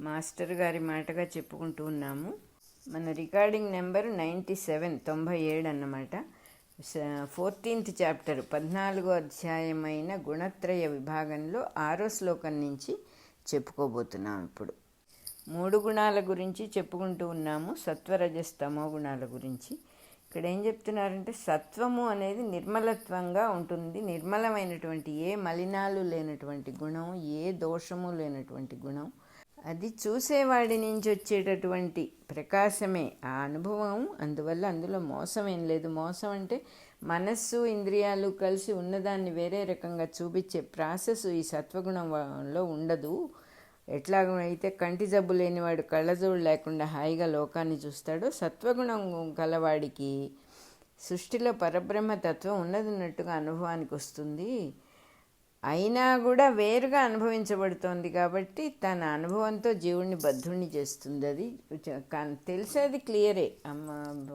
Master గారి మాటగా చెప్పుకుంటూ ఉన్నాము. మన రికార్డింగ్ నెంబరు 97 97 అన్నమాట. 14th చాప్టర్ 14వ అధ్యాయమైన గుణత్రయ విభాగంలో 6వ శ్లోకం నుంచి చెప్పుకోబోతున్నాం. ఇప్పుడు 3 గుణాల గురించి చెప్పుకుంటూ ఉన్నాము, సత్వరజస్తమో గుణాల గురించి. ఇక్కడ ఏం చెప్తున్నారంటే, సత్వము అనేది నిర్మలత్వంగా ఉంటుంది, నిర్మలమైనటువంటి ఏ మలినాలు లేనటువంటి గుణం, ఏ దోషము లేనటువంటి గుణం. అది చూసేవాడి నుంచి వచ్చేటటువంటి ప్రకాశమే ఆ అనుభవం. అందువల్ల అందులో మోసం ఏం లేదు. మోసం అంటే మనస్సు ఇంద్రియాలు కలిసి ఉన్నదాన్ని వేరే రకంగా చూపించే ప్రాసెస్ ఈ సత్వగుణంలో ఉండదు. ఎట్లాగైతే కంటి జబ్బు లేనివాడు కళ్ళజోడు లేకుండా హాయిగా లోకాన్ని చూస్తాడో, సత్వగుణం కలవాడికి సృష్టిలో పరబ్రహ్మతత్వం ఉన్నదిన్నట్టుగా అనుభవానికి వస్తుంది. అయినా కూడా వేరుగా అనుభవించబడుతోంది కాబట్టి తన అనుభవంతో జీవుడిని బద్ధుణ్ణి చేస్తుంది. అది తెలిసేది క్లియరే,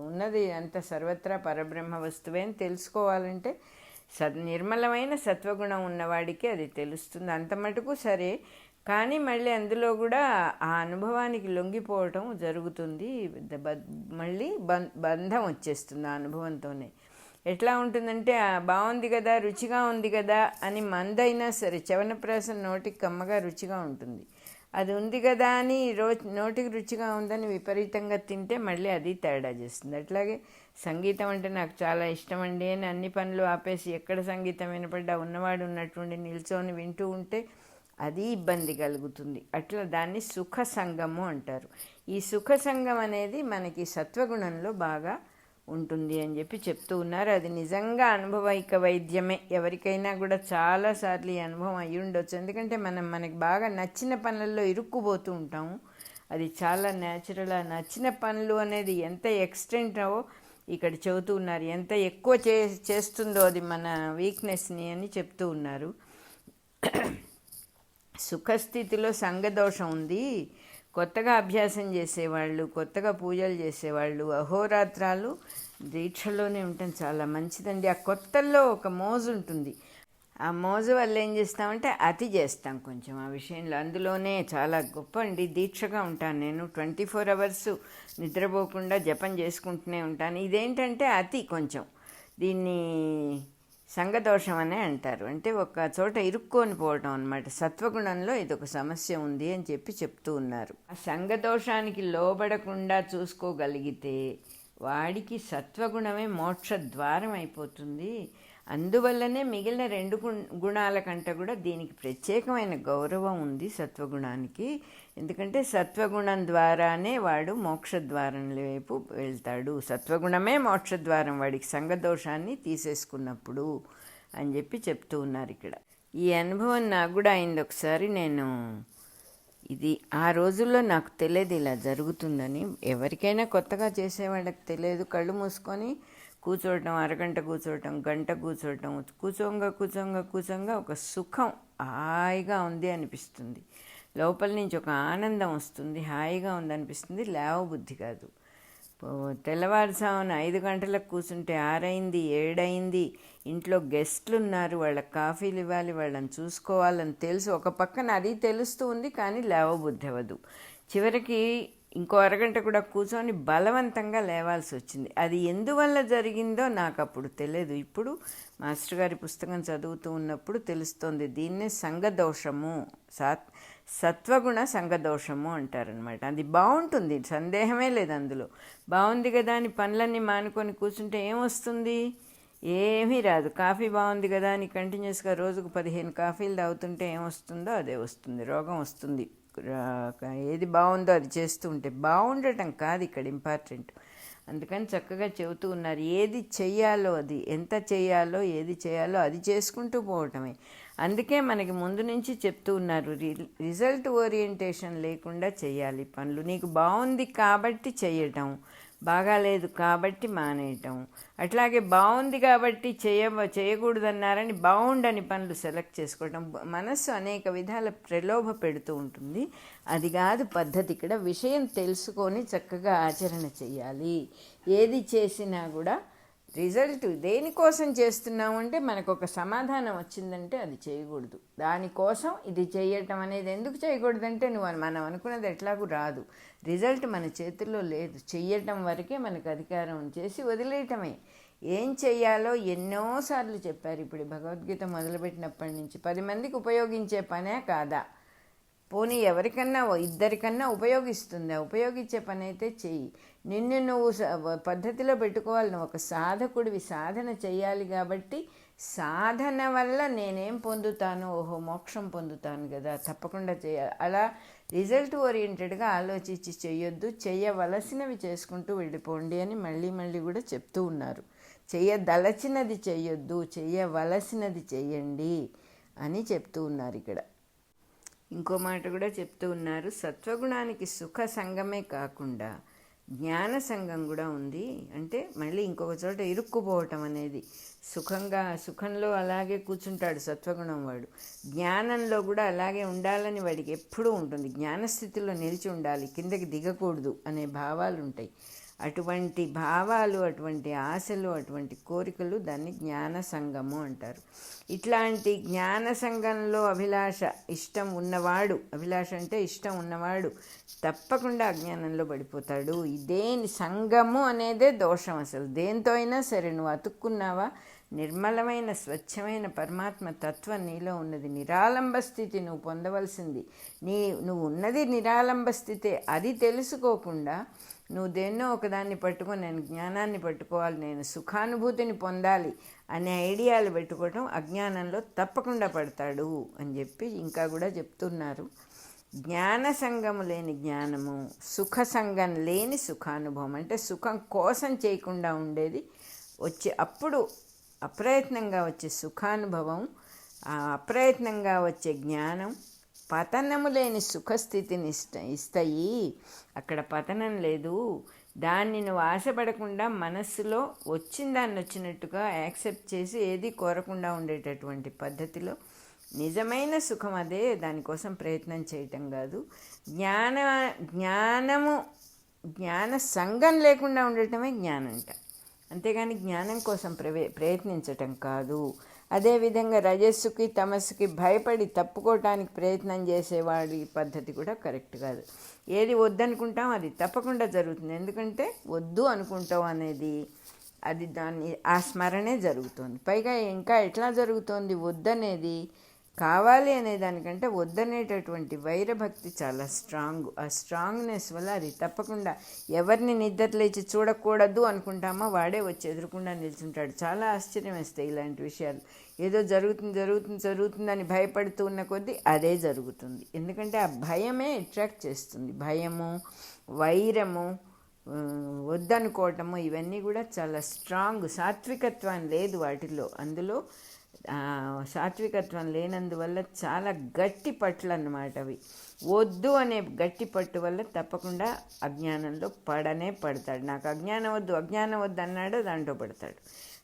ఉన్నది అంత సర్వత్రా పరబ్రహ్మ వస్తువే అని తెలుసుకోవాలంటే నిర్మలమైన సత్వగుణం ఉన్నవాడికి అది తెలుస్తుంది. అంత మటుకు సరే, కానీ మళ్ళీ అందులో కూడా ఆ అనుభవానికి లొంగిపోవటం జరుగుతుంది. మళ్ళీ బంధం వచ్చేస్తుంది ఆ అనుభవంతోనే. ఎట్లా ఉంటుందంటే, బాగుంది కదా, రుచిగా ఉంది కదా అని మందైనా సరే, చవనప్రాసం నోటికి కమ్మగా రుచిగా ఉంటుంది. అది ఉంది కదా అని నోటికి రుచిగా ఉందని విపరీతంగా తింటే మళ్ళీ అది తేడా చేస్తుంది. అట్లాగే సంగీతం అంటే నాకు చాలా ఇష్టం అండి అని అన్ని పనులు ఆపేసి ఎక్కడ సంగీతం వినపడ్డా ఉన్నవాడు ఉన్నట్టుండి నిల్చొని వింటూ ఉంటే అది ఇబ్బంది కలుగుతుంది. అట్లా దాన్ని సుఖ సంగము అంటారు. ఈ సుఖ సంగం అనేది మనకి సత్వగుణంలో బాగా ఉంటుంది అని చెప్పి చెప్తూ ఉన్నారు. అది నిజంగా అనుభవైక వైద్యమే. ఎవరికైనా కూడా చాలాసార్లు ఈ అనుభవం అయ్యి ఉండొచ్చు. ఎందుకంటే మనకి బాగా నచ్చిన పనులలో ఇరుక్కుపోతూ ఉంటాము. అది చాలా న్యాచురల్. ఆ నచ్చిన పనులు అనేది ఎంత ఎక్స్టెంట్ ఇక్కడ చెబుతూ ఉన్నారు. ఎంత ఎక్కువ చేస్తుందో అది మన వీక్నెస్ని అని చెప్తూ ఉన్నారు. సుఖస్థితిలో సంగదోషం ఉంది. కొత్తగా అభ్యాసం చేసేవాళ్ళు, కొత్తగా పూజలు చేసేవాళ్ళు అహోరాత్రాలు దీక్షలోనే ఉండటం చాలా మంచిదండి. ఆ కొత్తల్లో ఒక మోజు ఉంటుంది. ఆ మోజు వల్ల ఏం చేస్తామంటే అతి చేస్తాం కొంచెం ఆ విషయంలో. అందులోనే చాలా గొప్ప అండి. దీక్షగా ఉంటాను నేను. 24 hours నిద్రపోకుండా జపం చేసుకుంటూనే ఉంటాను. ఇదేంటంటే అతి కొంచెం. దీన్ని సంగదోషం అనే అంటారు. అంటే ఒక చోట ఇరుక్కొని పోవటం అన్నమాట. సత్వగుణంలో ఇదొక సమస్య ఉంది అని చెప్తూ ఉన్నారు. ఆ సంగదోషానికి లోబడకుండా చూసుకోగలిగితే వాడికి సత్వగుణమే మోక్ష ద్వారం అయిపోతుంది. అందువల్లనే మిగిలిన 2 గుణాల కంటే కూడా దీనికి ప్రత్యేకమైన గౌరవం ఉంది సత్వగుణానికి. ఎందుకంటే సత్వగుణం ద్వారానే వాడు మోక్షద్వారం వైపు వెళ్తాడు. సత్వగుణమే మోక్షద్వారం వాడికి సంగదోషాన్ని తీసేసుకున్నప్పుడు అని చెప్తూ ఉన్నారు ఇక్కడ. ఈ అనుభవం నాకు కూడా అయింది ఒకసారి. ఇది ఆ రోజుల్లో నాకు తెలియదు ఇలా జరుగుతుందని. ఎవరికైనా కొత్తగా చేసేవాళ్ళకి తెలియదు. కళ్ళు మూసుకొని కూర్చోవటం, అరగంట కూర్చోవటం, గంట కూర్చోవటం, కూర్చోంగా ఒక సుఖం హాయిగా ఉంది అనిపిస్తుంది. లోపల నుంచి ఒక ఆనందం వస్తుంది, హాయిగా ఉంది అనిపిస్తుంది. లేవబుద్ధి కాదు. తెల్లవారుజామున 5 గంటలకు కూర్చుంటే 6 అయింది, 7 అయింది, ఇంట్లో గెస్ట్లు ఉన్నారు, వాళ్ళకి కాఫీలు ఇవ్వాలి, వాళ్ళని చూసుకోవాలని తెలుసు. ఒక పక్కన అది తెలుస్తూ ఉంది, కానీ లేవబుద్ధి అవ్వదు. చివరికి ఇంకో అరగంట కూడా కూర్చొని బలవంతంగా లేవాల్సి వచ్చింది. అది ఎందువల్ల జరిగిందో నాకు అప్పుడు తెలియదు. ఇప్పుడు మాస్టర్ గారి పుస్తకం చదువుతూ ఉన్నప్పుడు తెలుస్తోంది. దీన్నే సంగదోషము, సత్వగుణ సంగదోషము అంటారనమాట. అది బాగుంటుంది, సందేహమే లేదు అందులో. బాగుంది కదా అని పనులన్నీ మానుకొని కూర్చుంటే ఏమొస్తుంది? ఏమీ రాదు. కాఫీ బాగుంది కదా అని కంటిన్యూస్గా రోజుకు 15 కాఫీలు తాగుతుంటే ఏమొస్తుందో అదే వస్తుంది. రోగం వస్తుంది. ఏది బాగుందో అది చేస్తూ ఉంటే. బాగుండటం కాదు ఇక్కడ ఇంపార్టెంట్. అందుకని చక్కగా చెబుతూ ఉన్నారు. ఏది చెయ్యాలో అది, ఎంత చెయ్యాలో, ఏది చేయాలో అది చేసుకుంటూ పోవటమే. అందుకే మనకి ముందు నుంచి చెప్తూ ఉన్నారు, రిజల్ట్ ఓరియంటేషన్ లేకుండా చేయాలి పనులు. నీకు బాగుంది కాబట్టి చేయటం, బాగాలేదు కాబట్టి మానేయటం. అట్లాగే బాగుంది కాబట్టి చేయకూడదన్నారని బాగుండని పనులు సెలెక్ట్ చేసుకోవటం. మనస్సు అనేక విధాల ప్రలోభ పెడుతూ ఉంటుంది. అది కాదు పద్ధతి. ఇక్కడ విషయం తెలుసుకొని చక్కగా ఆచరణ చేయాలి. ఏది చేసినా కూడా రిజల్ట్ దేనికోసం చేస్తున్నాము అంటే మనకు ఒక సమాధానం వచ్చిందంటే అది చేయకూడదు. దానికోసం ఇది చేయటం అనేది ఎందుకు చేయకూడదంటే మనం అనుకున్నది ఎట్లాగూ రాదు. రిజల్ట్ మన చేతుల్లో లేదు. చెయ్యటం వరకే మనకు అధికారం చేసి వదిలేయటమే. ఏం చెయ్యాలో ఎన్నోసార్లు చెప్పారు. ఇప్పుడు భగవద్గీత మొదలుపెట్టినప్పటి నుంచి 10 మందికి ఉపయోగించే పనే కాదా, పోనీ ఎవరికన్నా ఇద్దరికన్నా ఉపయోగిస్తుంది. ఉపయోగించే పని అయితే చెయ్యి. నిన్ను నువ్వు పద్ధతిలో పెట్టుకోవాలి. నువ్వు ఒక సాధకుడివి, సాధన చెయ్యాలి. కాబట్టి సాధన వల్ల నేనేం పొందుతాను, ఓహో మోక్షం పొందుతాను కదా, తప్పకుండా చేయాలి. అలా రిజల్ట్ ఓరియంటెడ్గా ఆలోచించి చెయ్యొద్దు. చెయ్యవలసినవి చేసుకుంటూ వెళ్ళిపోండి అని మళ్ళీ మళ్ళీ కూడా చెప్తూ ఉన్నారు. చెయ్యదలచినది చెయ్యొద్దు, చెయ్యవలసినది చెయ్యండి అని చెప్తూ ఉన్నారు. ఇక్కడ ఇంకో మాట కూడా చెప్తూ ఉన్నారు. సత్వగుణానికి సుఖ సంగమే కాకుండా జ్ఞాన సంఘం కూడా ఉంది. అంటే మళ్ళీ ఇంకొక చోట ఇరుక్కుపోవటం అనేది. సుఖంలో అలాగే కూర్చుంటాడు సత్వగుణం వాడు. జ్ఞానంలో కూడా అలాగే ఉండాలని వాడికి ఎప్పుడూ ఉంటుంది. జ్ఞానస్థితిలో నిలిచి ఉండాలి, కిందకి దిగకూడదు అనే భావాలు ఉంటాయి. అటువంటి భావాలు, అటువంటి ఆశలు, అటువంటి కోరికలు దాన్ని జ్ఞాన సంగము అంటారు. ఇట్లాంటి జ్ఞాన సంఘంలో ఇష్టం ఉన్నవాడు, అభిలాష అంటే ఇష్టం ఉన్నవాడు తప్పకుండా అజ్ఞానంలో పడిపోతాడు. ఇదేని సంగము అనేదే దోషం. అసలు దేంతో అయినా సరే నువ్వు అతుక్కున్నావా, నిర్మలమైన స్వచ్ఛమైన పరమాత్మ తత్వం నీలో ఉన్నది. నిరాలంబ స్థితి నువ్వు పొందవలసింది. నువ్వు ఉన్నది నిరాలంబ స్థితే. అది తెలుసుకోకుండా నువ్వు దేన్నో ఒకదాన్ని పట్టుకొని నేను జ్ఞానాన్ని పట్టుకోవాలి, నేను సుఖానుభూతిని పొందాలి అనే ఐడియాలు పెట్టుకోవటం అజ్ఞానంలో తప్పకుండా పడతాడు అని చెప్పి ఇంకా కూడా చెప్తున్నారు. జ్ఞాన సంగము లేని జ్ఞానము, సుఖ సంగం లేని సుఖానుభవం. అంటే సుఖం కోసం చేయకుండా ఉండేది అప్పుడు అప్రయత్నంగా వచ్చే సుఖానుభవం, ఆ అప్రయత్నంగా వచ్చే జ్ఞానం పతనము లేని సుఖస్థితిని ఇస్తాయి. అక్కడ పతనం లేదు. దాన్ని నువ్వు ఆశపడకుండా మనస్సులో వచ్చిన దాన్ని వచ్చినట్టుగా యాక్సెప్ట్ చేసి ఏది కోరకుండా ఉండేటటువంటి పద్ధతిలో నిజమైన సుఖం అదే. దానికోసం ప్రయత్నం చేయటం కాదు. జ్ఞాన సంఘం లేకుండా ఉండటమే జ్ఞానం అంట. అంతేగాని జ్ఞానం కోసం ప్రయత్నించటం కాదు. అదేవిధంగా రజస్సుకి తమస్సుకి భయపడి తప్పుకోవటానికి ప్రయత్నం చేసేవాడి పద్ధతి కూడా కరెక్ట్ కాదు. ఏది వద్దనుకుంటాం అది తప్పకుండా జరుగుతుంది. ఎందుకంటే వద్దు అనుకుంటాం అనేది ఆ స్మరణే జరుగుతుంది. పైగా ఇంకా ఎట్లా జరుగుతోంది, వద్దనేది కావాలి అనే దానికంటే వద్దనేటటువంటి వైరభక్తి చాలా స్ట్రాంగ్. ఆ స్ట్రాంగ్నెస్ వల్ల అది తప్పకుండా ఎవరిని నిద్రలేచి చూడకూడదు అనుకుంటామో వాడే వచ్చి ఎదురుకుండా నిల్చుంటాడు. చాలా ఆశ్చర్యం వేస్తాయి ఇలాంటి విషయాలు. ఏదో జరుగుతుందని భయపడుతూ ఉన్న కొద్దీ అదే జరుగుతుంది. ఎందుకంటే ఆ భయమే అట్రాక్ట్ చేస్తుంది. భయము, వైరము, వద్దనుకోవటము ఇవన్నీ కూడా చాలా స్ట్రాంగ్. సాత్వికత్వం లేదు వాటిల్లో. అందులో సాత్వికత్వం లేనందువల్ల చాలా గట్టి పట్లు అన్నమాట అవి. వద్దు అనే గట్టి పట్టు వల్ల తప్పకుండా అజ్ఞానంలో పడతాడు. నాకు అజ్ఞానం వద్దు అన్నాడో దాంట్లో పడతాడు.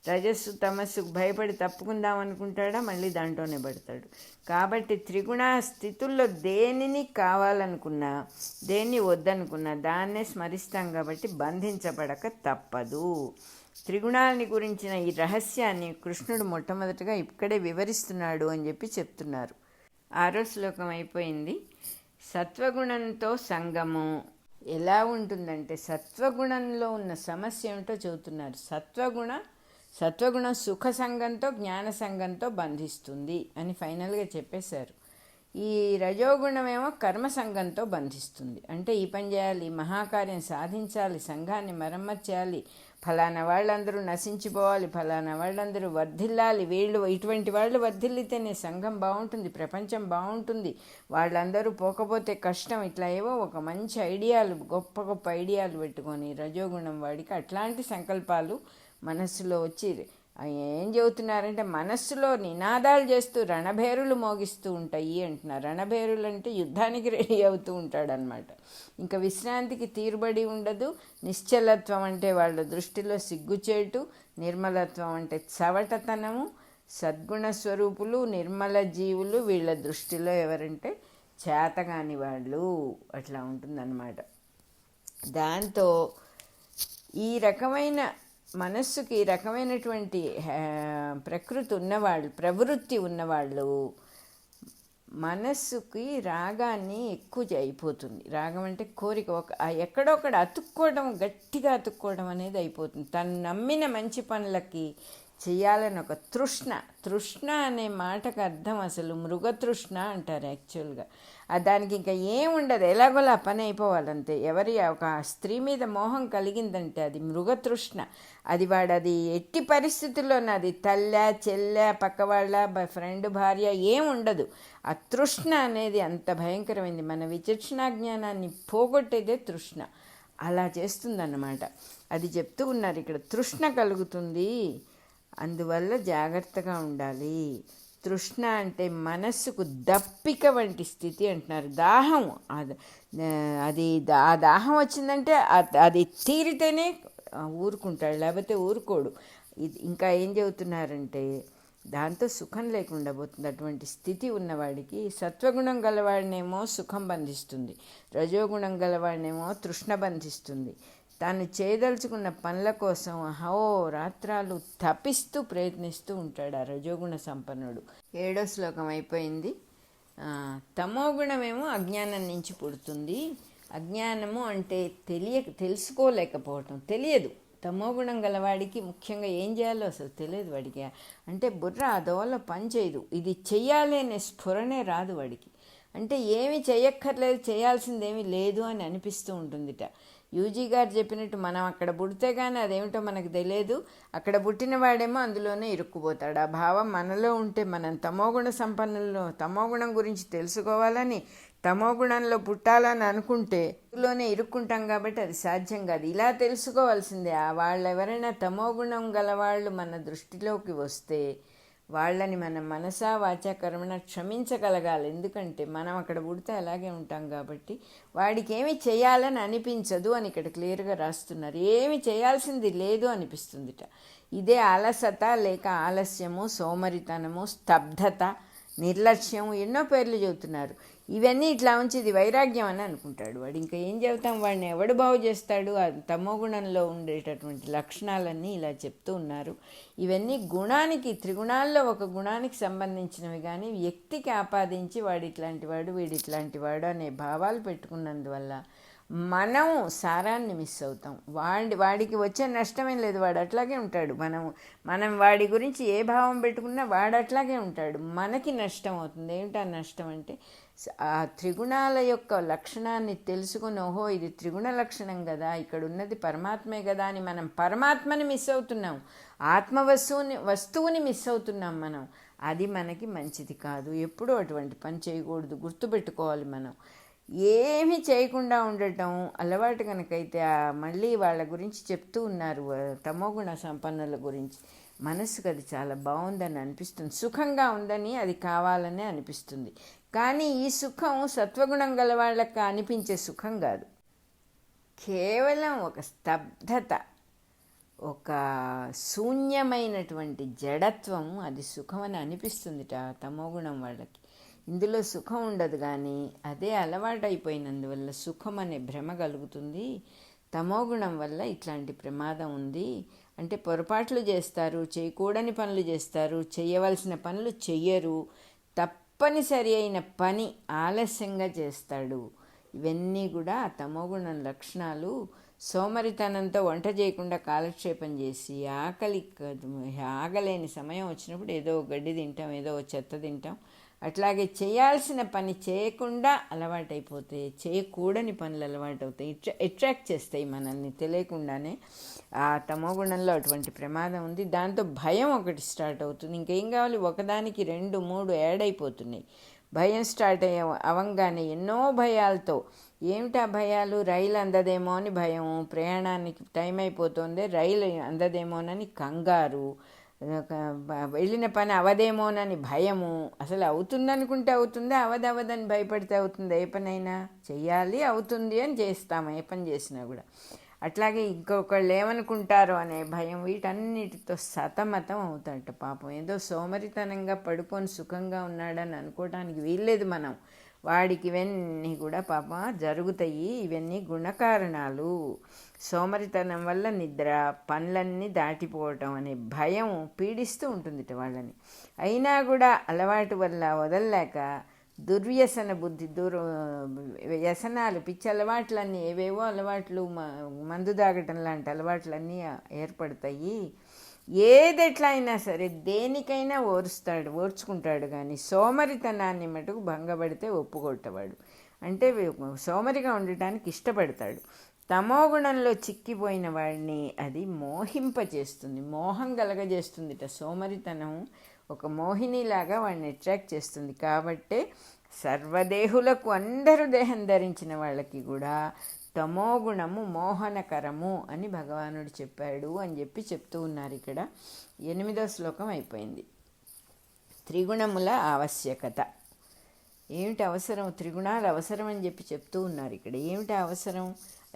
రజస్సు తమస్సుకు భయపడి తప్పుకుందాం అనుకుంటాడా, మళ్ళీ దాంట్లోనే పడతాడు. కాబట్టి త్రిగుణ స్థితుల్లో దేనిని కావాలనుకున్నా, దేన్ని వద్దనుకున్నా దాన్నే స్మరిస్తాం. కాబట్టి బంధించబడక తప్పదు. త్రిగుణాలని గురించిన ఈ రహస్యాన్ని కృష్ణుడు మొట్టమొదటిగా ఇక్కడే వివరిస్తున్నాడు అని చెప్పి చెప్తున్నారు. 6వ శ్లోకం అయిపోయింది. సత్వగుణంతో సంగము ఎలా ఉంటుందంటే, సత్వగుణంలో ఉన్న సమస్య ఏమిటో చెబుతున్నారు. సత్వగుణం సుఖ సంఘంతో జ్ఞాన సంఘంతో బంధిస్తుంది అని ఫైనల్గా చెప్పేశారు. ఈ రజోగుణమేమో కర్మ సంఘంతో బంధిస్తుంది. అంటే ఈ పని చేయాలి, మహాకార్యం సాధించాలి, సంఘాన్ని మరమ్మతు చేయాలి, ఫలానా వాళ్ళందరూ నశించిపోవాలి, ఫలానా వాళ్ళందరూ వర్ధిల్లాలి, ఇటువంటి వాళ్ళు వర్ధిల్లితేనే సంఘం బాగుంటుంది, ప్రపంచం బాగుంటుంది, వాళ్ళందరూ పోకపోతే కష్టం. ఇట్లా ఏవో ఒక మంచి ఐడియాలు, గొప్ప గొప్ప ఐడియాలు పెట్టుకొని రజోగుణం వాడికి అట్లాంటి సంకల్పాలు మనస్సులో వచ్చి ఏం చెబుతున్నారంటే, మనస్సులో నినాదాలు చేస్తూ రణభేరులు మోగిస్తూ ఉంటాయి అంటున్నారు. రణభేరులు అంటే యుద్ధానికి రెడీ అవుతూ ఉంటాడనమాట. ఇంకా విశ్రాంతికి తీరుబడి ఉండదు. నిశ్చలత్వం అంటే వాళ్ళ దృష్టిలో సిగ్గుచేటు, నిర్మలత్వం అంటే చవటతనము, సద్గుణ స్వరూపులు, నిర్మల జీవులు వీళ్ళ దృష్టిలో ఎవరంటే చేతగాని వాళ్ళు. అట్లా ఉంటుందన్నమాట. దాంతో ఈ రకమైన మనస్సుకి ఈ రకమైనటువంటి ప్రవృత్తి ఉన్నవాళ్ళు మనస్సుకి రాగాన్ని ఎక్కువ అయిపోతుంది. రాగం అంటే కోరిక, ఎక్కడొక్కడ గట్టిగా అతుక్కోవడం అనేది అయిపోతుంది. తను నమ్మిన మంచి పనులకి చేయాలని ఒక తృష్ణ అనే మాటకు అర్థం అసలు మృగతృష్ణ అంటారు యాక్చువల్గా. దానికి ఇంకా ఏముండదు, ఎలాగోలా పని అయిపోవాలంతే. ఒక స్త్రీ మీద మోహం కలిగిందంటే అది మృగతృష్ణ. అది ఎట్టి పరిస్థితుల్లోనూ అది తల్లి, చెల్లె, పక్కవాళ్ళ, ఫ్రెండ్, భార్య ఏముండదు. ఆ తృష్ణ అనేది అంత భయంకరమైంది. మన విచక్షణా జ్ఞానాన్ని పోగొట్టేదే తృష్ణ. అలా చేస్తుందన్నమాట. అది చెప్తూ ఉన్నారు ఇక్కడ. తృష్ణ కలుగుతుంది, అందువల్ల జాగ్రత్తగా ఉండాలి. తృష్ణ అంటే మనస్సుకు దప్పిక వంటి స్థితి అంటున్నారు. దాహం, ఆ దాహం వచ్చిందంటే అది తీరితేనే ఊరుకుంటాడు, లేకపోతే ఊరుకోడు. ఇంకా ఏం చెబుతున్నారంటే దాంతో సుఖం లేకుండా పోతుంది. అటువంటి స్థితి ఉన్నవాడికి సత్వగుణం గలవాడినేమో సుఖం బంధిస్తుంది, రజోగుణం గలవాడినేమో తృష్ణ బంధిస్తుంది. తాను చేయదలుచుకున్న పనుల కోసం రాత్రాలు తపిస్తూ ప్రయత్నిస్తూ ఉంటాడు ఆ రజోగుణ సంపన్నుడు. 7వ శ్లోకం అయిపోయింది. తమోగుణమేమో అజ్ఞానం నుంచి పుడుతుంది. అజ్ఞానము అంటే తెలుసుకోలేకపోవటం, తెలియదు. తమోగుణం గలవాడికి ముఖ్యంగా ఏం చేయాలో అసలు తెలియదు వాడికి. అంటే బుర్ర అదోలో పని చేయదు. ఇది చెయ్యాలి అనే స్ఫురణే రాదు వాడికి. అంటే ఏమి చెయ్యక్కర్లేదు, చేయాల్సిందేమీ లేదు అని అనిపిస్తూ ఉంటుందిట. యూజీ గారు చెప్పినట్టు మనం అక్కడ పుడితే కానీ అదేమిటో మనకు తెలియదు, అక్కడ పుట్టిన వాడేమో అందులోనే ఇరుక్కుపోతాడు. ఆ భావం మనలో ఉంటే మనం తమోగుణం గురించి తెలుసుకోవాలని, తమోగుణంలో పుట్టాలని అనుకుంటే అందులోనే ఇరుక్కుంటాం. కాబట్టి అది సాధ్యం కాదు. ఇలా తెలుసుకోవాల్సిందే. వాళ్ళు ఎవరైనా తమోగుణం గలవాళ్ళు మన దృష్టిలోకి వస్తే వాళ్ళని మనం మనసా వాచా కర్మణ క్షమించగలగాలి. ఎందుకంటే మనం అక్కడ పుడితే అలాగే ఉంటాం కాబట్టి వాడికి ఏమి చేయాలని అనిపించదు అని ఇక్కడ క్లియర్గా రాస్తున్నారు. ఏమి చేయాల్సింది లేదు అనిపిస్తుందిట. ఇదే అలసత, లేక ఆలస్యము, సోమరితనము, స్తబ్దత, నిర్లక్ష్యం, ఎన్నో పేర్లు చెబుతున్నారు. ఇవన్నీ ఇట్లా ఉంచి ఇది వైరాగ్యం అని అనుకుంటాడు వాడు. ఇంకా ఏం చెబుతాం, వాడిని ఎవడు బాగు చేస్తాడు? ఆ తమోగుణంలో ఉండేటటువంటి లక్షణాలన్నీ ఇలా చెప్తూ ఉన్నారు. ఇవన్నీ త్రిగుణాల్లో ఒక గుణానికి సంబంధించినవి, కానీ వ్యక్తికి ఆపాదించి వాడు ఇట్లాంటి వాడు, వీడు ఇట్లాంటి వాడు అనే భావాలు పెట్టుకున్నందువల్ల మనం సారాన్ని మిస్ అవుతాం. వాడికి వచ్చే నష్టమేం లేదు, వాడు అట్లాగే ఉంటాడు. మనం వాడి గురించి ఏ భావం పెట్టుకున్నా వాడు అట్లాగే ఉంటాడు, మనకి నష్టం అవుతుంది. ఏమిటా నష్టం అంటే ఆ త్రిగుణాల యొక్క లక్షణాన్ని తెలుసుకుని, ఇది త్రిగుణ లక్షణం కదా, ఇక్కడ ఉన్నది పరమాత్మే కదా అని మనం పరమాత్మని మిస్ అవుతున్నాం, వస్తువుని మిస్ అవుతున్నాం మనం. అది మనకి మంచిది కాదు. ఎప్పుడూ అటువంటి పని చేయకూడదు, గుర్తుపెట్టుకోవాలి. మనం ఏమీ చేయకుండా ఉండటం అలవాటు కనుకైతే మళ్ళీ వాళ్ళ గురించి చెప్తూ ఉన్నారు, తమోగుణ సంపన్నుల గురించి. మనసుకు అది చాలా బాగుందని అనిపిస్తుంది, సుఖంగా ఉందని, అది కావాలనే అనిపిస్తుంది. కానీ ఈ సుఖం సత్వగుణం గల వాళ్ళకి అనిపించే సుఖం కాదు. కేవలం ఒక స్తబ్దత, ఒక శూన్యమైనటువంటి జడత్వం, అది సుఖం అని అనిపిస్తుందిట తమోగుణం వాళ్ళకి. ఇందులో సుఖం ఉండదు, కానీ అదే అలవాటైపోయినందువల్ల సుఖం అనే భ్రమ కలుగుతుంది. తమోగుణం వల్ల ఇట్లాంటి ప్రమాదం ఉంది. అంటే పొరపాట్లు చేస్తారు, చేయకూడని పనులు చేస్తారు, చేయవలసిన పనులు చెయ్యరు, తప్పనిసరి అయిన పని ఆలస్యంగా చేస్తాడు. ఇవన్నీ కూడా తమోగుణం లక్షణాలు. సోమరితనంతో వంట చేయకుండా కాలక్షేపం చేసి ఆగలేని సమయం వచ్చినప్పుడు ఏదో గడ్డి తింటాం, ఏదో చెత్త తింటాం. అట్లాగే చేయాల్సిన పని చేయకుండా అలవాటైపోతే చేయకూడని పనులు అలవాటవుతాయి, అట్రాక్ట్ చేస్తాయి మనల్ని తెలియకుండానే. ఆ తమోగుణంలో అటువంటి ప్రమాదం ఉంది. దాంతో భయం ఒకటి స్టార్ట్ అవుతుంది. ఇంకేం కావాలి, ఒకదానికి 2, 3 యాడ్ అయిపోతున్నాయి. భయం స్టార్ట్ అవంగానే ఎన్నో భయాలతో, ఏమిటా భయాలు? రైలు అందదేమో అని భయం, ప్రయాణానికి టైం అయిపోతుంది, రైలు అందదేమోనని కంగారు, వెళ్ళిన పని అవదేమోనని భయము. అసలు అవుతుందనుకుంటే అవుతుందా, అవదని భయపడితే అవుతుంది? ఏ పనైనా చెయ్యాలి, అవుతుంది అని చేస్తాము, ఏ పని చేసినా కూడా. అట్లాగే ఇంకొకళ్ళు ఏమనుకుంటారో అనే భయం, వీటన్నిటితో సతమతం అవుతాడట పాపం. ఏదో సోమరితనంగా పడుకొని సుఖంగా ఉన్నాడని అనుకోవడానికి వీల్లేదు మనం. వాడికి ఇవన్నీ కూడా పాపం జరుగుతాయి. ఇవన్నీ గుణకారణాలు. సోమరితనం వల్ల నిద్ర, పనులన్నీ దాటిపోవటం అనే భయం పీడిస్తూ ఉంటుంది వాళ్ళని. అయినా కూడా అలవాటు వల్ల వదలలేక దుర్వ్యసన బుద్ధి, వ్యసనాలు, పిచ్చి అలవాట్లన్నీ, ఏవేవో అలవాట్లు, మందు తాగటం లాంటి అలవాట్లన్నీ ఏర్పడతాయి. ఏదెట్లా అయినా సరే దేనికైనా ఓర్చుకుంటాడు కానీ సోమరితనాన్ని మటుకు భంగపడితే ఒప్పుకొట్టవాడు. అంటే సోమరిగా ఉండటానికి ఇష్టపడతాడు. తమోగుణంలో చిక్కిపోయిన వాడిని అది మోహింపచేస్తుంది, మోహం కలగజేస్తుందిట. సోమరితనం ఒక మోహినిలాగా వాడిని అట్రాక్ట్ చేస్తుంది. కాబట్టే సర్వదేహులకు, అందరూ దేహం ధరించిన వాళ్ళకి కూడా తమోగుణము మోహనకరము అని భగవానుడు చెప్పాడు అని చెప్తూ ఉన్నారు. ఇక్కడ 8వ శ్లోకం అయిపోయింది. త్రిగుణముల ఆవశ్యకత. ఏమిటి అవసరం? త్రిగుణాలు అవసరం అని చెప్తూ ఉన్నారు ఇక్కడ. ఏమిటి అవసరం?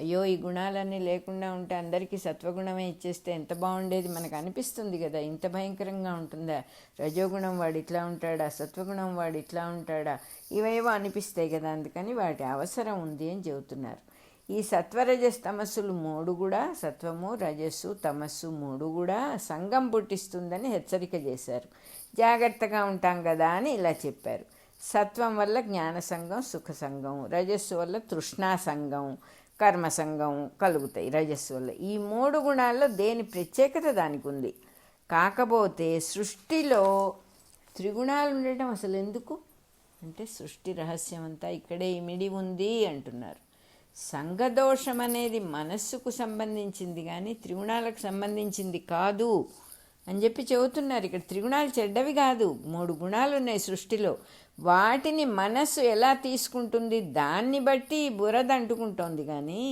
అయ్యో, ఈ గుణాలన్నీ లేకుండా ఉంటే అందరికీ సత్వగుణమే ఇచ్చేస్తే ఎంత బాగుండేది మనకు అనిపిస్తుంది కదా. ఇంత భయంకరంగా ఉంటుందా? రజోగుణం వాడు ఇట్లా ఉంటాడా, సత్వగుణం వాడు ఇట్లా ఉంటాడా, ఇవేవో అనిపిస్తాయి కదా. అందుకని వాటి అవసరం ఉంది అని చెబుతున్నారు. ఈ సత్వరజస్ తమస్సులు 3 కూడా, సత్వము, రజస్సు, తమస్సు 3 కూడా సంగం పుట్టిస్తుందని హెచ్చరిక చేశారు. జాగ్రత్తగా ఉంటాం కదా అని ఇలా చెప్పారు. సత్వం వల్ల జ్ఞాన సంఘం, సుఖ సంఘం, రజస్సు వల్ల తృష్ణా సంఘం, కర్మ సంఘం కలుగుతాయి రజస్సు వల్ల. ఈ 3 గుణాల్లో దేని ప్రత్యేకత దానికి ఉంది. కాకపోతే సృష్టిలో త్రిగుణాలు ఉండటం అసలు ఎందుకు అంటే సృష్టి రహస్యం అంతా ఇక్కడే ఇమిడి ఉంది అంటున్నారు. సంఘదోషం అనేది మనస్సుకు సంబంధించింది కానీ త్రిగుణాలకు సంబంధించింది కాదు అని చెబుతున్నారు. ఇక్కడ త్రిగుణాలు చెడ్డవి కాదు. 3 గుణాలు ఉన్నాయి సృష్టిలో. వాటిని మనస్సు ఎలా తీసుకుంటుంది దాన్ని బట్టి బురద అంటుకుంటోంది కానీ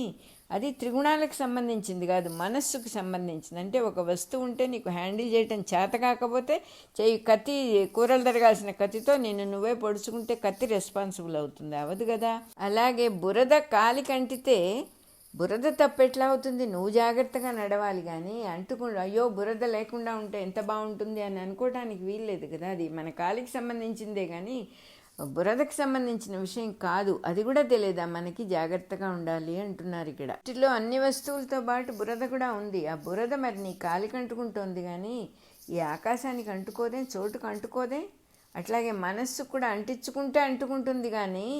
అది త్రిగుణాలకు సంబంధించింది కాదు, మనస్సుకు సంబంధించింది. అంటే ఒక వస్తువు ఉంటే నీకు హ్యాండిల్ చేయటం చేత కాకపోతే కత్తి, కూరలు తరగాల్సిన కత్తితో నిన్ను నువ్వే పొడుచుకుంటే కత్తి రెస్పాన్సిబుల్ అవుతుంది, అవదు కదా. అలాగే బురద కాలి కంటితే బురద తప్పెట్లా అవుతుంది? నువ్వు జాగ్రత్తగా నడవాలి కానీ అయ్యో బురద లేకుండా ఉంటే ఎంత బాగుంటుంది అని అనుకోవడానికి వీల్లేదు కదా. అది మన కాలికి సంబంధించిందే కానీ బురదకు సంబంధించిన విషయం కాదు. అది కూడా తెలియదా మనకి? జాగ్రత్తగా ఉండాలి అంటున్నారు ఇక్కడ. వీటిలో అన్ని వస్తువులతో పాటు బురద కూడా ఉంది. ఆ బురద మరి నీ కాలికి అంటుకుంటోంది కానీ ఈ ఆకాశానికి అంటుకోదే, చోటుకు అంటుకోదే. అట్లాగే మనస్సు కూడా అంటించుకుంటే అంటుకుంటుంది కానీ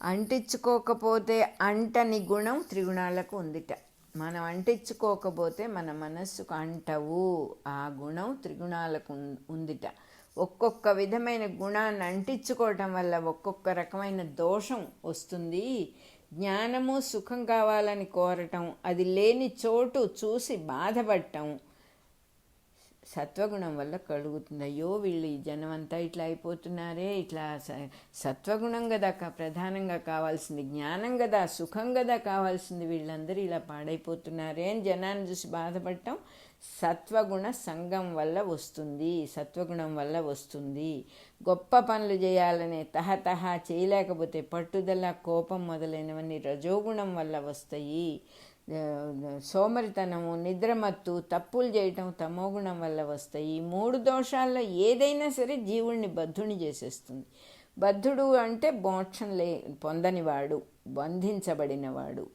అంటించుకోకపోతే అంటని గుణం త్రిగుణాలకు ఉందిట. మనం అంటించుకోకపోతే మన మనస్సుకు అంటవు, ఆ గుణం త్రిగుణాలకు ఉందిట. ఒక్కొక్క విధమైన గుణాన్ని అంటించుకోవటం వల్ల ఒక్కొక్క రకమైన దోషం వస్తుంది. జ్ఞానము, సుఖం కావాలని కోరటం, అది లేని చోటు చూసి బాధపడటం సత్వగుణం వల్ల కలుగుతుంది. అయ్యో వీళ్ళు ఈ జనం అంతా ఇట్లా అయిపోతున్నారే, ఇట్లా సత్వగుణం కదా ప్రధానంగా కావాల్సింది, జ్ఞానం కదా, సుఖం కదా కావాల్సింది, వీళ్ళందరూ ఇలా పాడైపోతున్నారే అని జనాన్ని చూసి బాధపడటం సత్వగుణ సంఘం వల్ల వస్తుంది, సత్వగుణం వల్ల వస్తుంది. గొప్ప పనులు చేయాలనే తహతహ చేయలేకపోతే పట్టుదల, కోపం మొదలైనవన్నీ రజోగుణం వల్ల వస్తాయి. సోమరితనము, నిద్రమత్తు, తప్పులు చేయటం తమోగుణం వల్ల వస్తాయి. ఈ 3 దోషాల్లో ఏదైనా సరే జీవుణ్ణి బద్ధుని చేసేస్తుంది. బద్ధుడు అంటే మోక్షం పొందనివాడు, బంధించబడినవాడు.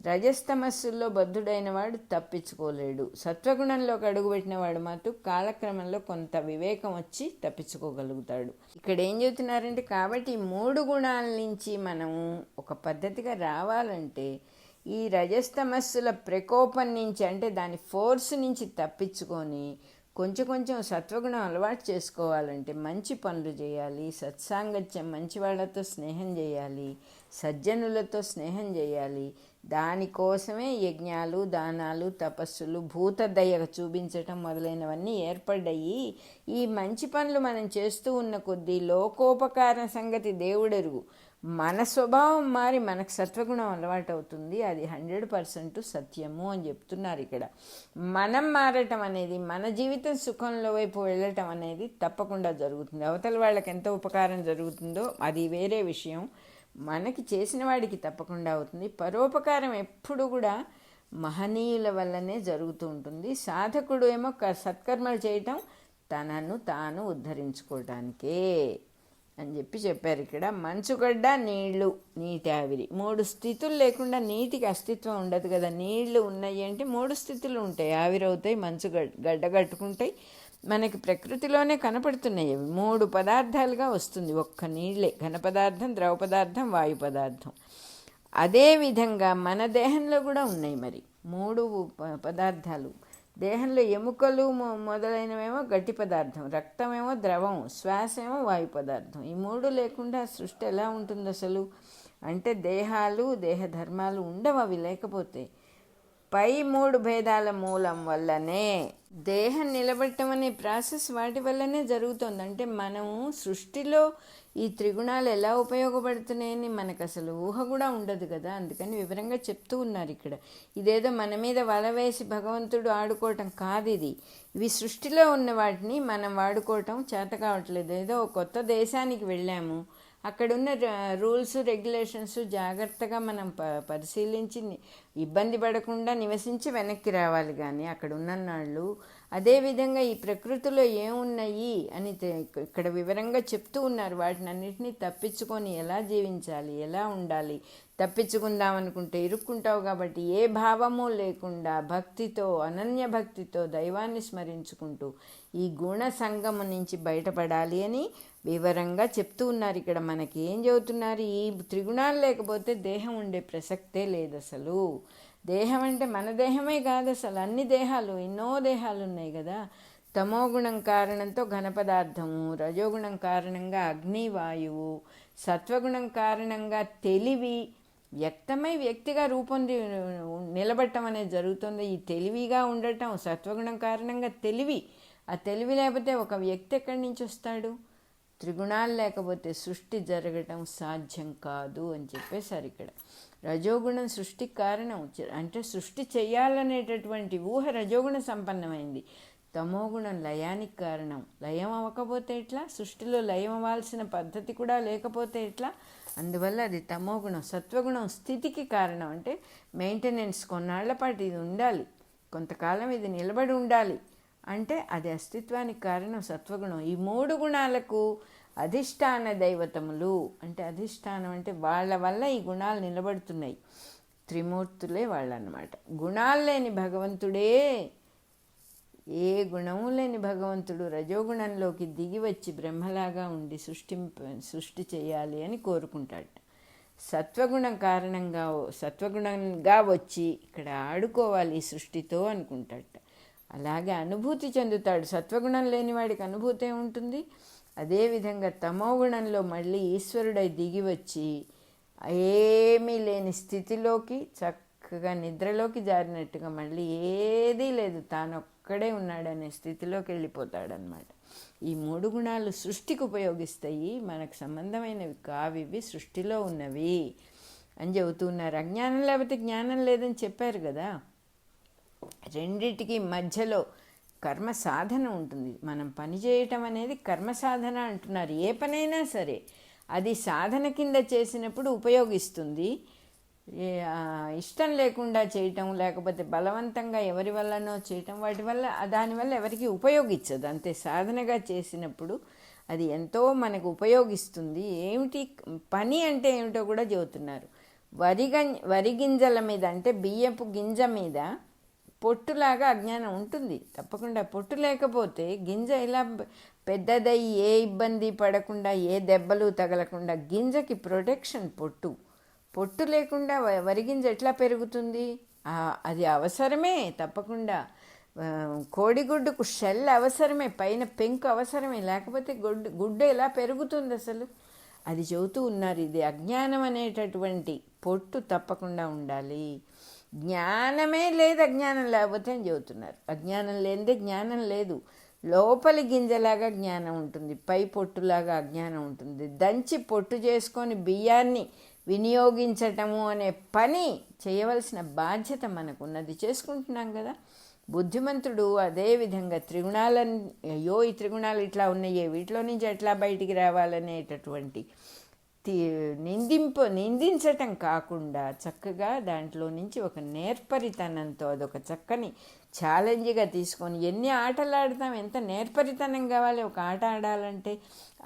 రజస్తమస్సుల్లో బద్ధుడైన వాడు తప్పించుకోలేడు. సత్వగుణంలోకి అడుగుపెట్టిన వాడు మాత్రం కాలక్రమంలో కొంత వివేకం వచ్చి తప్పించుకోగలుగుతాడు. ఇక్కడ ఏం చెబుతున్నారంటే కాబట్టి ఈ 3 గుణాల నుంచి మనం ఒక పద్ధతిగా రావాలంటే ఈ రజస్తమస్సుల ప్రకోపం నుంచి, అంటే దాని ఫోర్స్ నుంచి తప్పించుకొని కొంచెం సత్వగుణం అలవాటు చేసుకోవాలంటే మంచి పనులు చేయాలి, సత్సాంగత్యం, మంచి వాళ్ళతో స్నేహం చేయాలి, సజ్జనులతో స్నేహం చేయాలి. దానికోసమే యజ్ఞాలు, దానాలు, తపస్సులు, భూతదయ చూపించటం మొదలైనవన్నీ ఏర్పడ్డాయి. ఈ మంచి పనులు మనం చేస్తూ ఉన్న కొద్దీ లోకోపకార సంగతి దేవుడెరుగు, మన స్వభావం మారి మనకు సత్వగుణం అలవాటు అవుతుంది. అది 100% సత్యము అని చెప్తున్నారు ఇక్కడ. మనం మారటం అనేది, మన జీవితం సుఖంలో వైపు వెళ్ళటం అనేది తప్పకుండా జరుగుతుంది. అవతల వాళ్ళకి ఎంత ఉపకారం జరుగుతుందో అది వేరే విషయం, మనకి చేసిన వాడికి తప్పకుండా అవుతుంది. పరోపకారం ఎప్పుడు కూడా మహనీయుల వల్లనే జరుగుతూ ఉంటుంది. సాధకుడు ఏమో సత్కర్మలు చేయటం తనను తాను ఉద్ధరించుకోవటానికే. అని చెప్పారు ఇక్కడ. మంచుగడ్డ, నీళ్లు, నీటి ఆవిరి, 3 స్థితులు లేకుండా నీటికి అస్తిత్వం ఉండదు కదా. నీళ్లు ఉన్నాయి అంటే 3 స్థితులు ఉంటాయి. ఆవిరవుతాయి, మంచు గడ్డ కట్టుకుంటాయి, మనకి ప్రకృతిలోనే కనపడుతున్నాయి. అవి 3 పదార్థాలుగా వస్తుంది ఒక్క నీళ్ళే. ఘన పదార్థం, ద్రవ పదార్థం, వాయు పదార్థం. అదేవిధంగా మన దేహంలో కూడా ఉన్నాయి మరి 3 పదార్థాలు. దేహంలో ఎముకలు మొదలైనవేమో గట్టి పదార్థం, రక్తమేమో ద్రవం, శ్వాస ఏమో వాయు పదార్థం. ఈ 3 లేకుండా సృష్టి ఎలా ఉంటుంది అసలు? అంటే దేహాలు, దేహ ధర్మాలు ఉండవు అవి లేకపోతే. పై 3 భేదాల మూలం వల్లనే దేహం నిలబడటం అనే ప్రాసెస్ వాటి వల్లనే జరుగుతుంది. అంటే మనము సృష్టిలో ఈ త్రిగుణాలు ఎలా ఉపయోగపడుతున్నాయని మనకు అసలు ఊహ కూడా ఉండదు కదా. అందుకని వివరంగా చెప్తూ ఉన్నారు ఇక్కడ. ఇదేదో మన మీద వల వేసి భగవంతుడు ఆడుకోవటం కాదు ఇది. ఇవి సృష్టిలో ఉన్న వాటిని మనం వాడుకోవటం చేత కావట్లేదు. ఏదో కొత్త దేశానికి వెళ్ళాము, అక్కడున్న రూల్స్ రెగ్యులేషన్స్ జాగ్రత్తగా మనం పరిశీలించి ఇబ్బంది పడకుండా నివసించి వెనక్కి రావాలి. కానీ అక్కడ ఉన్ననాళ్ళు అదేవిధంగా ఈ ప్రకృతిలో ఏమున్నాయి అని ఇక్కడ వివరంగా చెప్తూ ఉన్నారు. వాటిని అన్నింటినీ తప్పించుకొని ఎలా జీవించాలి, ఎలా ఉండాలి. తప్పించుకుందామనుకుంటే ఇరుక్కుంటావు కాబట్టి ఏ భావము లేకుండా భక్తితో, అనన్య భక్తితో దైవాన్ని స్మరించుకుంటూ ఈ గుణ సంగము నుంచి బయటపడాలి అని వివరంగా చెప్తూ ఉన్నారు. ఇక్కడ మనకి ఏం చెబుతున్నారు? ఈ త్రిగుణాలు లేకపోతే దేహం ఉండే ప్రసక్తే లేదు అసలు. దేహం అంటే మన దేహమే కాదు అసలు, అన్ని దేహాలు, ఎన్నో దేహాలు ఉన్నాయి కదా. తమోగుణం కారణంతో ఘన పదార్థము, రజోగుణం కారణంగా అగ్ని, వాయువు, సత్వగుణం కారణంగా తెలివి వ్యక్తమై వ్యక్తిగా రూపొంది నిలబడటం అనేది జరుగుతుంది. ఈ తెలివిగా ఉండటం సత్వగుణం కారణంగా తెలివి. ఆ తెలివి లేకపోతే ఒక వ్యక్తి ఎక్కడి నుంచి వస్తాడు? త్రిగుణాలు లేకపోతే సృష్టి జరగటం సాధ్యం కాదు అని చెప్పేశారు ఇక్కడ. రజోగుణం సృష్టికి కారణం, అంటే సృష్టి చెయ్యాలనేటటువంటి ఊహ రజోగుణ సంపన్నమైంది. తమోగుణం లయానికి కారణం. లయం అవ్వకపోతే ఎట్లా? సృష్టిలో లయం అవ్వాల్సిన పద్ధతి కూడా లేకపోతే ఎట్లా? అందువల్ల అది తమోగుణం. సత్వగుణం స్థితికి కారణం, అంటే మెయింటెనెన్స్, కొన్నాళ్ల పాటు ఇది ఉండాలి, కొంతకాలం ఇది నిలబడి ఉండాలి అంటే అది అస్తిత్వానికి కారణం సత్వగుణం. ఈ 3 గుణాలకు అధిష్టాన దైవతములు, అంటే అధిష్టానం అంటే వాళ్ళ వల్ల ఈ గుణాలు నిలబడుతున్నాయి. త్రిమూర్తులే వాళ్ళన్నమాట. గుణాలు లేని భగవంతుడే, ఏ గుణము లేని భగవంతుడు రజోగుణంలోకి దిగి వచ్చి బ్రహ్మలాగా ఉండి సృష్టి చేయాలి అని కోరుకుంటాడు. సత్వగుణం కారణంగా సత్వగుణంగా వచ్చి ఇక్కడ ఆడుకోవాలి ఈ సృష్టితో అనుకుంటాడు. అలాగే అనుభూతి చెందుతాడు. సత్వగుణం లేని వాడికి అనుభూతి ఏముంటుంది? అదేవిధంగా తమోగుణంలో మళ్ళీ ఈశ్వరుడై దిగి వచ్చి ఏమీ లేని స్థితిలోకి, చక్కగా నిద్రలోకి జారినట్టుగా మళ్ళీ ఏదీ లేదు, తానొక్కడే ఉన్నాడనే స్థితిలోకి వెళ్ళిపోతాడనమాట. ఈ 3 గుణాలు సృష్టికి ఉపయోగిస్తాయి, మనకు సంబంధమైనవి కావివి, సృష్టిలో ఉన్నవి అని చెబుతున్నారు. అజ్ఞానం లేకపోతే జ్ఞానం లేదని చెప్పారు కదా. రెండిటికి మధ్యలో కర్మ సాధన ఉంటుంది. మనం పని చేయటం అనేది కర్మ సాధన అంటున్నారు. ఏ పనైనా సరే అది సాధన కింద చేసినప్పుడు ఉపయోగిస్తుంది. ఇష్టం లేకుండా చేయటం, లేకపోతే బలవంతంగా ఎవరి వల్లనో చేయటం, వాటి వల్ల దానివల్ల ఎవరికి ఉపయోగించదు. అంతే, సాధనగా చేసినప్పుడు అది ఎంతో మనకు ఉపయోగిస్తుంది. ఏమిటి పని అంటే ఏమిటో కూడా చెబుతున్నారు. వరి గింజల మీద, అంటే బియ్యపు గింజ మీద పొట్టులాగా అజ్ఞానం ఉంటుంది తప్పకుండా. పొట్టు లేకపోతే గింజ ఇలా పెద్దదై ఏ ఇబ్బంది పడకుండా, ఏ దెబ్బలు తగలకుండా, గింజకి ప్రొటెక్షన్ పొట్టు లేకుండా వరిగింజ ఎట్లా పెరుగుతుంది? అది అవసరమే తప్పకుండా. కోడిగుడ్డుకు షెల్ అవసరమే, పైన పెంకు అవసరమే, లేకపోతే గుడ్డు ఎలా పెరుగుతుంది అసలు? అది చెబుతూ ఉన్నారు. ఇది అజ్ఞానం అనేటటువంటి పొట్టు తప్పకుండా ఉండాలి. జ్ఞానమే లేదు అజ్ఞానం లేకపోతే అని చెబుతున్నారు. అజ్ఞానం లేనిదే జ్ఞానం లేదు. లోపలి గింజలాగా జ్ఞానం ఉంటుంది, పై పొట్టులాగా అజ్ఞానం ఉంటుంది. దంచి పొట్టు చేసుకొని బియ్యాన్ని వినియోగించటము అనే పని చేయవలసిన బాధ్యత మనకున్నది, చేసుకుంటున్నాం కదా. బుద్ధిమంతుడు అదేవిధంగా త్రిగుణాలని, అయ్యో ఈ త్రిగుణాలు ఇట్లా ఉన్నాయే, వీటిలో నుంచి ఎట్లా బయటికి రావాలనేటటువంటి నిందించటం కాకుండా చక్కగా దాంట్లో నుంచి ఒక నేర్పరితనంతో, అదొక చక్కని ఛాలెంజ్గా తీసుకొని ఎన్ని ఆటలు ఆడతాం, ఎంత నేర్పరితనం కావాలి ఒక ఆట ఆడాలంటే.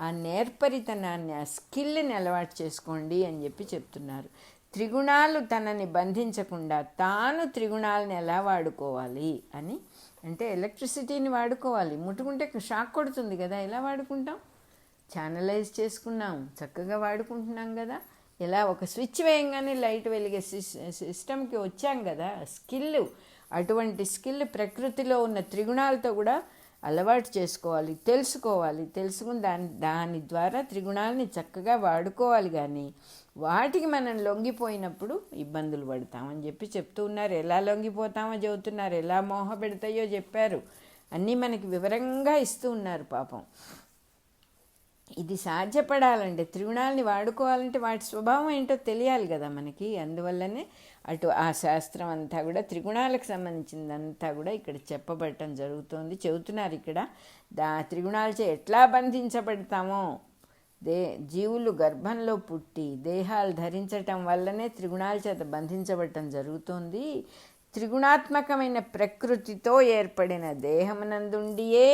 ఆ నేర్పరితనాన్ని, ఆ స్కిల్ని అలవాటు చేసుకోండి అని చెప్పి చెప్తున్నారు. త్రిగుణాలు తనని బంధించకుండా తాను త్రిగుణాలను ఎలా వాడుకోవాలి అని. అంటే ఎలక్ట్రిసిటీని వాడుకోవాలి, ముట్టుకుంటే షాక్ కొడుతుంది కదా, ఎలా వాడుకుంటాం? ఛానలైజ్ చేసుకున్నాం, చక్కగా వాడుకుంటున్నాం కదా. ఎలా ఒక స్విచ్ వేయంగానే లైట్ వెలిగే సిస్టమ్కి వచ్చాం కదా. స్కిల్, అటువంటి స్కిల్ ప్రకృతిలో ఉన్న త్రిగుణాలతో కూడా అలవాటు చేసుకోవాలి, తెలుసుకుని దాని ద్వారా త్రిగుణాలని చక్కగా వాడుకోవాలి. కానీ వాటికి మనం లొంగిపోయినప్పుడు ఇబ్బందులు పడతామని చెప్పి చెప్తూ ఉన్నారు. ఎలా లొంగిపోతామో చెబుతున్నారు, ఎలా మోహపెడతాయో చెప్పారు. అన్నీ మనకి వివరంగా ఇస్తూ ఉన్నారు పాపం. ఇది సాధ్యపడాలంటే, త్రిగుణాలని వాడుకోవాలంటే వాటి స్వభావం ఏంటో తెలియాలి కదా మనకి. అందువల్లనే అటు ఆ శాస్త్రం అంతా కూడా త్రిగుణాలకు సంబంధించిందంతా కూడా ఇక్కడ చెప్పబడటం జరుగుతుంది. చెబుతున్నారు ఇక్కడ త్రిగుణాలచే ఎట్లా బంధించబడతామో. జీవులు గర్భంలో పుట్టి దేహాలు ధరించటం వల్లనే త్రిగుణాల చేత బంధించబడటం జరుగుతుంది. త్రిగుణాత్మకమైన ప్రకృతితో ఏర్పడిన దేహమునందుండియే,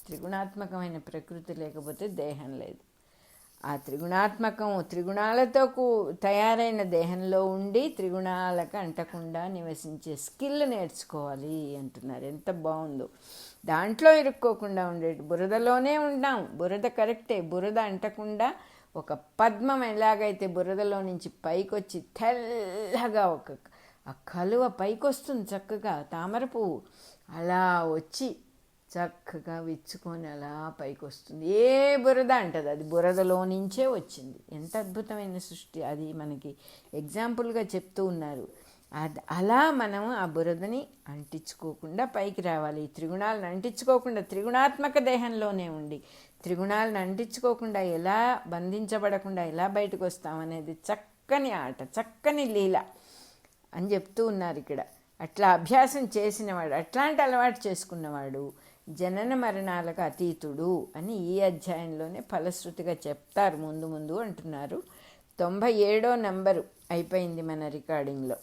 త్రిగుణాత్మకమైన ప్రకృతి లేకపోతే దేహం లేదు. ఆ త్రిగుణాలతో తయారైన దేహంలో ఉండి త్రిగుణాలకు అంటకుండా నివసించే స్కిల్ నేర్చుకోవాలి అంటున్నారు. ఎంత బాగుందో. దాంట్లో ఇరుక్కోకుండా బురదలోనే ఉన్నాం. బురద కరెక్టే, బురద అంటకుండా ఒక పద్మం ఎలాగైతే బురదలో నుంచి పైకొచ్చి తెల్లగా ఆ కలువ పైకొస్తుంది చక్కగా, తామర పువ్వు అలా వచ్చి చక్కగా విచ్చుకొని అలా పైకి వస్తుంది. ఏ బురద అంటది, అది బురదలో నుంచే వచ్చింది. ఎంత అద్భుతమైన సృష్టి అది మనకి ఎగ్జాంపుల్గా చెప్తూ ఉన్నారు. అలా మనం ఆ బురదని అంటించుకోకుండా పైకి రావాలి. ఈ త్రిగుణాలను అంటించుకోకుండా త్రిగుణాత్మక దేహంలోనే ఉండి త్రిగుణాలను అంటించుకోకుండా ఎలా బంధించబడకుండా ఎలా బయటకు వస్తామనేది చక్కని ఆట, చక్కని లీల అని చెప్తూ ఉన్నారు ఇక్కడ. అట్లా అభ్యాసం చేసినవాడు, అట్లాంటి అలవాటు చేసుకున్నవాడు జనన మరణాలకు అతీతుడు అని ఈ అధ్యాయంలోనే ఫలశ్రుతిగా చెప్తారు ముందు అంటున్నారు. 97వ నంబరు అయిపోయింది మన రికార్డింగ్లో.